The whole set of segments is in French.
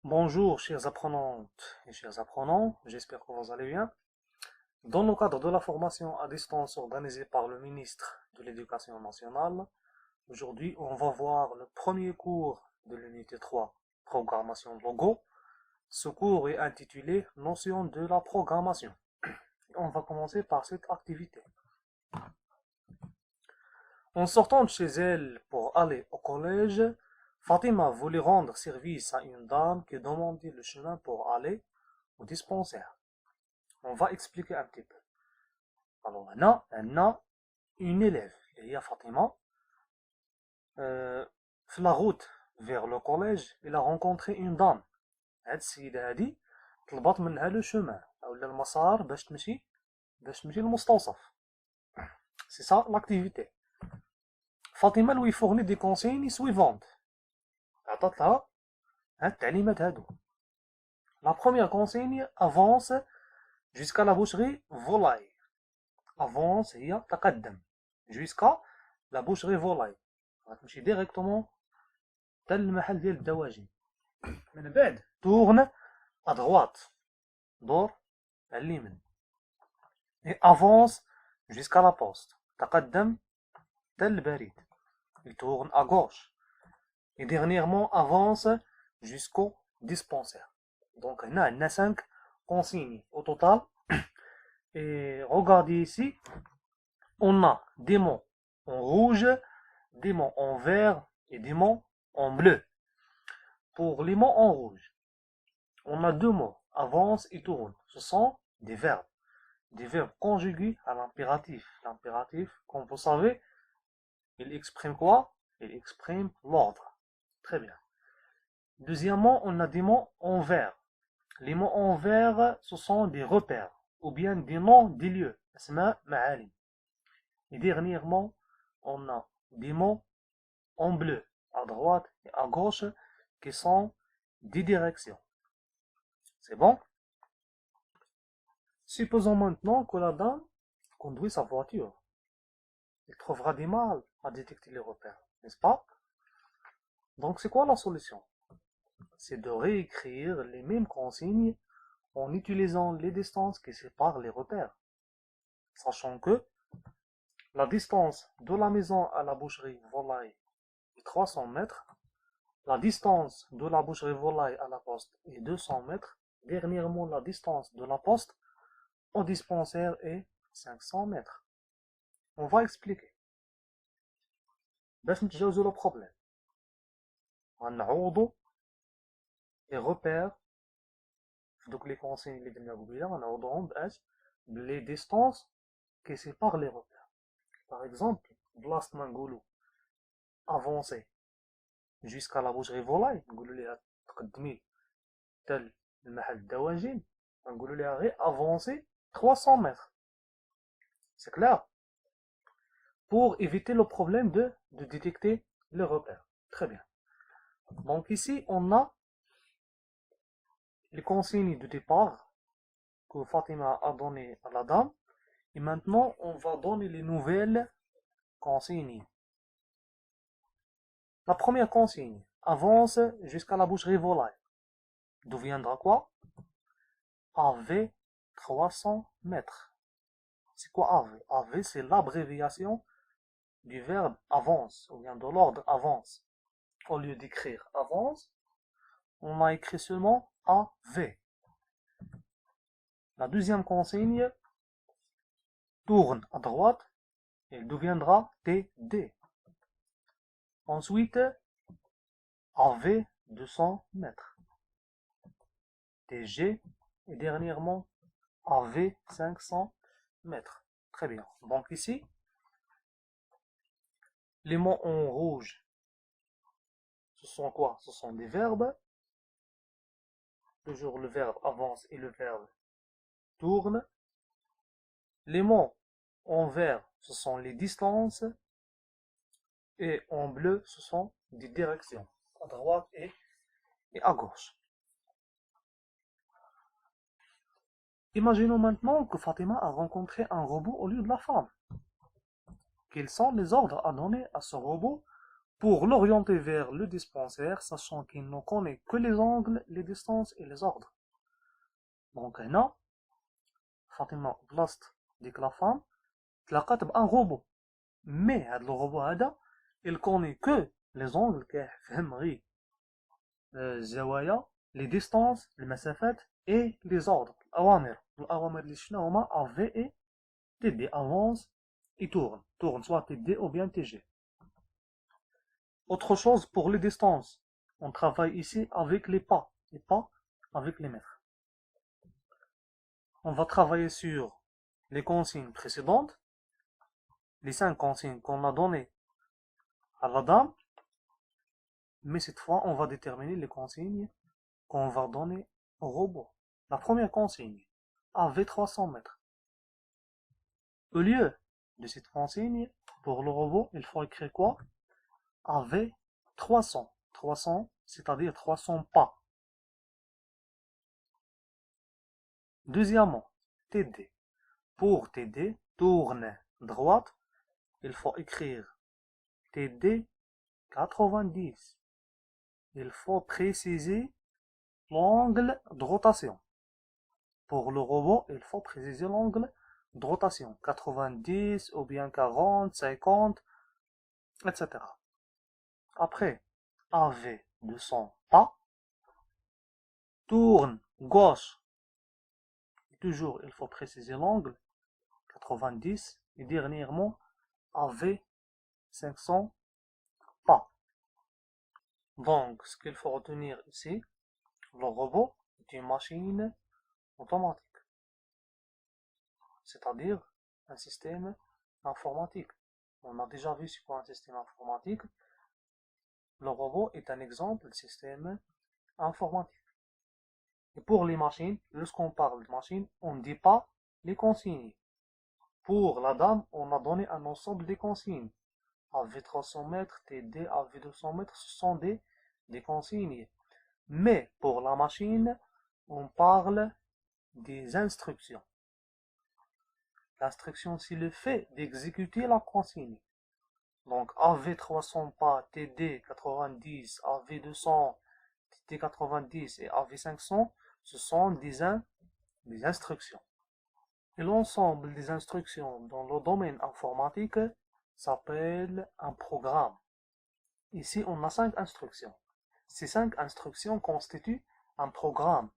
Bonjour chères apprenantes et chers apprenants, j'espère que vous allez bien. Dans le cadre de la formation à distance organisée par le ministre de l'Éducation nationale, aujourd'hui on va voir le premier cours de l'unité 3, programmation de logo. Ce cours est intitulé Notion de la programmation. On va commencer par cette activité. En sortant de chez elle pour aller au collège, Fatima voulait rendre service à une dame qui demandait le chemin pour aller au dispensaire. On va expliquer un petit peu. Alors, on a une élève, il y a Fatima. Sur la route vers le collège, il a rencontré une dame. هاد السيدة هادي طلبت منها لو شومان ولا المسار باش تمشي للمستوصف. C'est ça l'activité. فاطمة lui fournit des consignes suivantes. عطات لها هاد التعليمات هادو. La première consigne avance jusqu'à la boucherie volaille. Avance هي تقدم jusqu'à la boucherie volaille. غتمشي ديريكتومون حتى المحل ديال الدواجن. من بعد tourne à droite. دور على اليمين. Et avance jusqu'à la poste. تقدم حتى البريد. Il tourne à gauche. Et dernièrement avance jusqu'au dispensaire. Donc on a 5 consignes au total. Et regardez ici, on a des mots en rouge, des mots en vert et des mots en bleu. Pour les mots en rouge, on a deux mots, avance et tourne. Ce sont des verbes conjugués à l'impératif. L'impératif, comme vous savez, il exprime quoi? Il exprime l'ordre. Très bien. Deuxièmement, on a des mots en vert. Les mots en vert, ce sont des repères ou bien des noms des lieux. Asma, ma'alim. Et dernièrement, on a des mots en bleu, à droite et à gauche, qui sont des directions. C'est bon? Supposons maintenant que la dame conduit sa voiture. Elle trouvera du mal à détecter les repères, n'est-ce pas? Donc c'est quoi la solution? C'est de réécrire les mêmes consignes en utilisant les distances qui séparent les repères. Sachant que la distance de la maison à la boucherie volaille est 300 mètres, la distance de la boucherie volaille à la poste est 200 mètres, dernièrement la distance de la poste au dispensaire est 500 mètres. On va expliquer. باش نتجاوزوا le problème. غنعوضوا les repères في دوك les consignes اللي درنا قبيله غنعوضوهم باش les distances qui séparent les repères. Par exemple, بلاصة ما نقولوا avancer jusqu'à la boucherie volaille, نقولوا ليها تقدمي حتى المحل الدواجن, نقولوا ليها غير avancer 300 mètres. C'est clair? Pour éviter le problème de détecter les repères. Très bien. Donc ici, on a les consignes de départ que Fatima a donné à la dame. Et maintenant, on va donner les nouvelles consignes. La première consigne, avance jusqu'à la boucherie volaille. D'où viendra quoi? AV 300 mètres. C'est quoi AV? AV, c'est l'abréviation du verbe avance, ou bien de l'ordre avance. Au lieu d'écrire avance, on a écrit seulement AV. La deuxième consigne, tourne à droite, elle deviendra TD. Ensuite, AV 200 mètres. TG, et dernièrement, AV 500 mètres. Très bien. Donc ici, les mots en rouge, ce sont quoi? Ce sont des verbes. Toujours le verbe avance et le verbe tourne. Les mots en vert, ce sont les distances. Et en bleu, ce sont des directions, à droite et à gauche. Imaginons maintenant que Fatima a rencontré un robot au lieu de la femme. Quels sont les ordres à donner à ce robot pour l'orienter vers le dispensaire, sachant qu'il ne connaît que les angles, les distances et les ordres. Donc هنا فاطمة بلاصة ديك لا فام تلاقات بان روبو، مي هاد لو روبو هذا il connaît que les angles، كيفهم غير الزوايا، les distances، المسافات et les ordres، الأوامر اللي شنو هما AV et TD، avance et tourne soit TD ou bien TG. Autre chose pour les distances, on travaille ici avec les pas avec les mètres. On va travailler sur les consignes précédentes, les 5 consignes qu'on a données à la dame, mais cette fois on va déterminer les consignes qu'on va donner au robot. La première consigne, AV 300 mètres. Au lieu de cette consigne, pour le robot, il faut écrire quoi? AV 300, c'est-à-dire 300 pas. Deuxièmement, TD. Pour TD, tourne droite, il faut écrire TD 90. Il faut préciser l'angle de rotation. Pour le robot, il faut préciser l'angle de rotation. 90 ou bien 40, 50, etc. Après, AV 200 pas. Tourne gauche. Toujours, il faut préciser l'angle. 90. Et dernièrement, AV 500 pas. Donc, ce qu'il faut retenir ici, le robot est une machine automatique. C'est-à-dire un système informatique. On a déjà vu c'est quoi un système informatique. Le robot est un exemple de système informatique. Et pour les machines, lorsqu'on parle de machine, on ne dit pas les consignes. Pour la dame, on a donné un ensemble de consignes. AV 300 mètres, TD, AV 200 mètres, ce sont des consignes. Mais pour la machine, on parle des instructions. L'instruction, c'est le fait d'exécuter la consigne. Donc AV 300 pas, TD 90, AV 200, TD 90 et AV 500, ce sont des instructions. Et l'ensemble des instructions dans le domaine informatique s'appelle un programme. Ici, on a 5 instructions. Ces 5 instructions constituent un programme.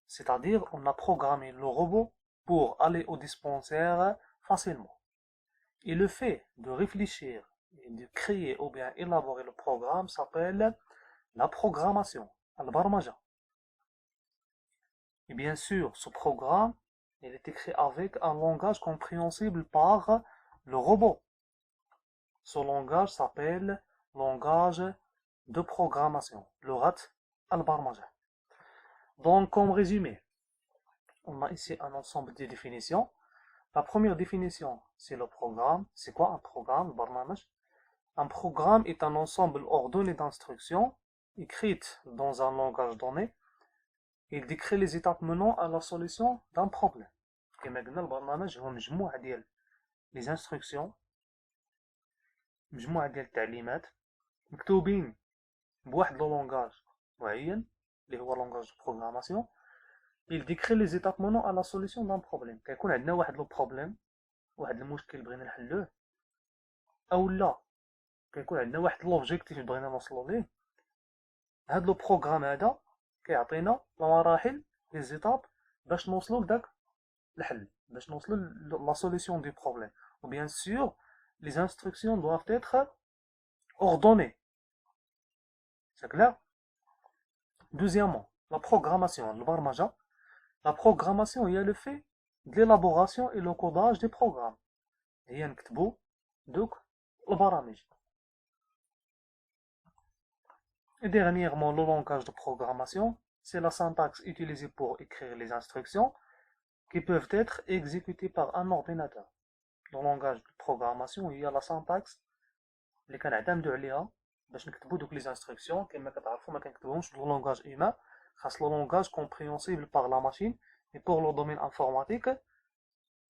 C'est-à-dire, on a programmé le robot pour aller au dispensaire facilement. Et le fait de réfléchir et de créer ou bien élaborer le programme s'appelle la programmation, al-barmaja. Et bien sûr, ce programme, il est écrit avec un langage compréhensible par le robot. Ce langage s'appelle langage de programmation, lughat al-barmaja. Donc, comme résumé, on a ici un ensemble de définitions. La première définition, c'est le programme. C'est quoi un programme, barnamaj? Un programme est un ensemble ordonné d'instructions écrites dans un langage donné. Il décrit les étapes menant à la solution d'un problème. كما قلنا البرنامج هو مجموعة ديال les instructions، مجموعة ديال التعليمات مكتوبين بواحد لو لونغاج معين اللي هو لونغاج دو بروغراماسيون. il décrit les étapes menant à la solution d'un problème. كيكون عندنا واحد لو بروبليم، واحد المشكل بغينا نحلوه، او لا كيكون عندنا واحد لوبجيكتيف بغينا نوصلو ليه، هاد لو بروغرام هذا كيعطينا المراحل لي زيتاب باش نوصلو لداك الحل، باش نوصلو لا solution du problème. Ou bien sûr, les instructions doivent être ordonnées. C'est clair? Deuxièmement, la programmation, le barmaja. La programmation, il y a le fait de l'élaboration et le codage des programmes. هي نكتبو دوك البرامج. Et dernièrement, le langage de programmation, c'est la syntaxe utilisée pour écrire les instructions qui peuvent être exécutées par un ordinateur. Le langage de programmation, il y a la syntaxe اللي كنعتمدوا عليها باش نكتبوا دوك les instructions. كما كتعرفوا ما كنكتبوهمش باللو langage humain، خاص le langage compréhensible par la machine. Et pour le domaine informatique,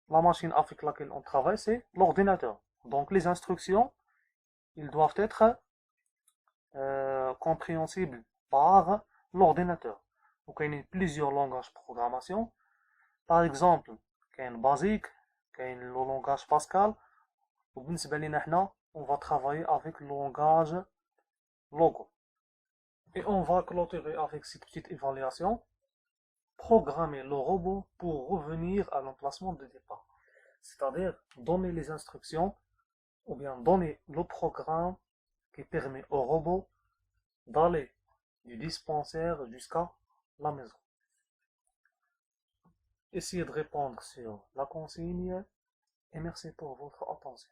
la machine avec laquelle on travaille, c'est l'ordinateur. Donc les instructions, ils doivent être compréhensibles par l'ordinateur. Donc, il y a plusieurs langages de programmation. Par exemple, il y a Basic, il y a le langage Pascal. On va travailler avec le langage Logo. Et on va clôturer avec cette petite évaluation. Programmer le robot pour revenir à l'emplacement de départ. C'est-à-dire donner les instructions ou bien donner le programme qui permet au robot d'aller du dispensaire jusqu'à la maison. Essayez de répondre sur la consigne et merci pour votre attention.